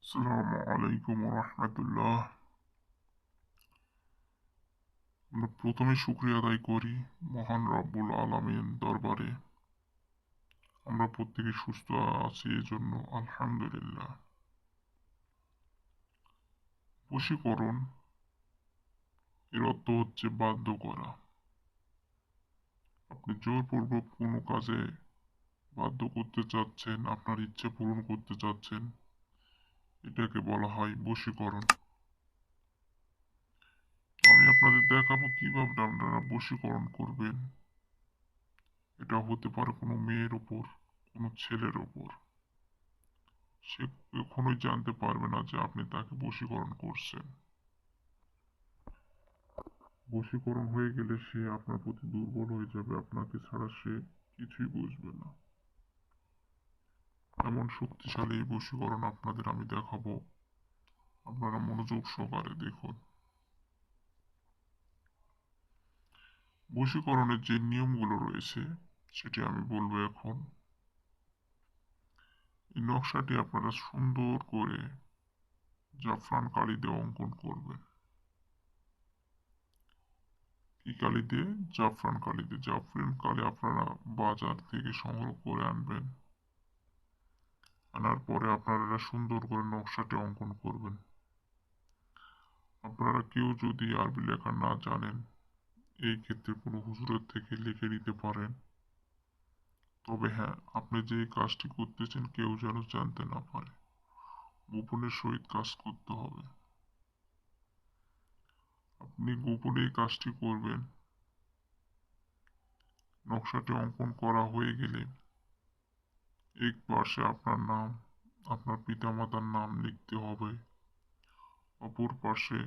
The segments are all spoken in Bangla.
আসসালামু আলাইকুম রহমতুল্লাহ। আমরা প্রথমে শুকরিয়া আদায় করি মহান রব্বুল আলামিন দরবারে। আমরা প্রত্যেকে সুস্থ আছি এজন্য আলহামদুলিল্লাহ। বশীকরণ এর অর্থ হচ্ছে বাধ্য করা। আপনি জোরপূর্বক কোনো কাজে বাধ্য করতে চাচ্ছেন, আপনার ইচ্ছে পূরণ করতে চাচ্ছেন, এটাকে বলা হয় বশীকরণ। আমি আপনাদের দেখাবো কিভাবে আপনারা বশীকরণ করবেন। এটা হতে পারে কোনো মেয়ের ওপর, কোনো ছেলের ওপর। সে কখনোই জানতে পারবে না যে আপনি তাকে বশীকরণ করছেন। বশীকরণ হয়ে গেলে সে আপনার প্রতি দুর্বল হয়ে যাবে, আপনাকে ছাড়া সে কিছুই বুঝবে না। এমন শক্তিশালী এই বশীকরণ আপনাদের আমি দেখাবো, আপনারা মনোযোগ সহকারে দেখুন। বশীকরণের যে নিয়মগুলো রয়েছে সেটি আমি বলবো এখন। এই নকশাটি আপনারা সুন্দর করে জাফরান কালি দিয়ে অঙ্কন করবেন। কি কালি দিয়ে? জাফরান কালি দিয়ে। জাফরান কালি আপনারা বাজার থেকে সংগ্রহ করে আনবেন। আনার পরে আপনারা সুন্দর করে নকশাটি অঙ্কন করবেন। আপনারা কেউ যদি আরবি লেখা না জানেন, এই ক্ষেত্রে কোনো হুজুরের থেকে লিখে নিতে পারেন। তবে হ্যাঁ, আপনি যে কাজটি করতেছেন কেউ যেন জানতে না পারে। গোপনের সহিত কাজ করতে হবে। আপনি গোপনে এই কাজটি করবেন। নকশাটি অঙ্কন করা হয়ে গেলে এক পাশে আপনার নাম, আপনার পিতামাতার নাম লিখতে হবে। অপর পাশে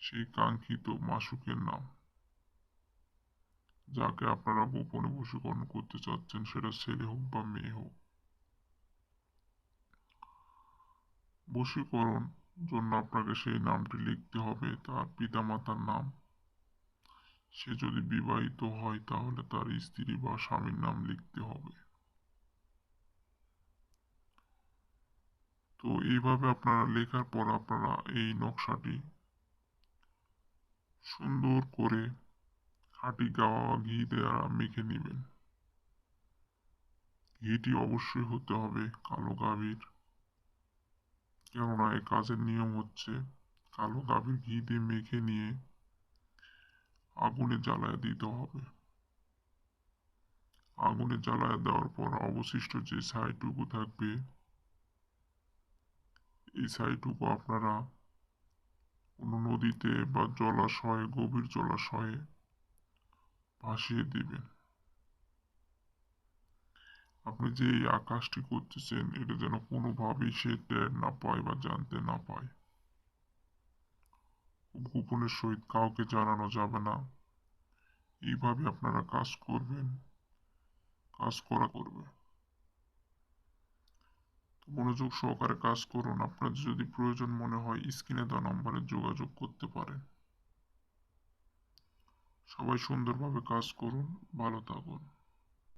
সেই কাঙ্ক্ষিত মাসুকের নাম, যাকে আপনারা গোপনে বশীকরণ করতে চাচ্ছেন, সেটা ছেলে হোক বা মেয়ে হোক। বশীকরণ জন্য আপনাকে সেই নামটি লিখতে হবে, তার পিতামাতার নাম। সে যদি বিবাহিত হয় তাহলে তার স্ত্রী বা স্বামীর নাম লিখতে হবে। তো এইভাবে আপনারা লেখার পর আপনারা এই নকশাটি সুন্দর করে খাঁটি গাওয়া ঘি দেওয়া মেখে নেবেন। ঘিটি অবশ্যই হতে হবে কালো গাভীর, কেননা এই কাজের নিয়ম হচ্ছে কালো গাভীর ঘি দিয়ে মেখে নিয়ে আগুনে জ্বালায় দিতে হবে। আগুনে জ্বালায় দেওয়ার পর অবশিষ্ট যে ছাইটুকু থাকবে, এই ছাইটুকু আপনারা কোনো নদীতে বা জলাশয়ে, গভীর জলাশয়ে ভাসিয়ে দিবেন। আপনি যে এই আকাশটি করতেছেন এটা যেন কোনোভাবেই সে টের না পায় বা জানতে না পায়। খুব গোপনের সহিত কাউকে জানানো যাবে না। এইভাবে আপনারা কাজ করবেন, কাজ করা করবে। মনোযোগ সহকারে কাজ করুন। আপনার যদি প্রয়োজন মনে হয় স্ক্রিনে দেওয়া নম্বরে যোগাযোগ করতে পারেন। সবাই সুন্দরভাবে কাজ করুন, ভালো থাকুন।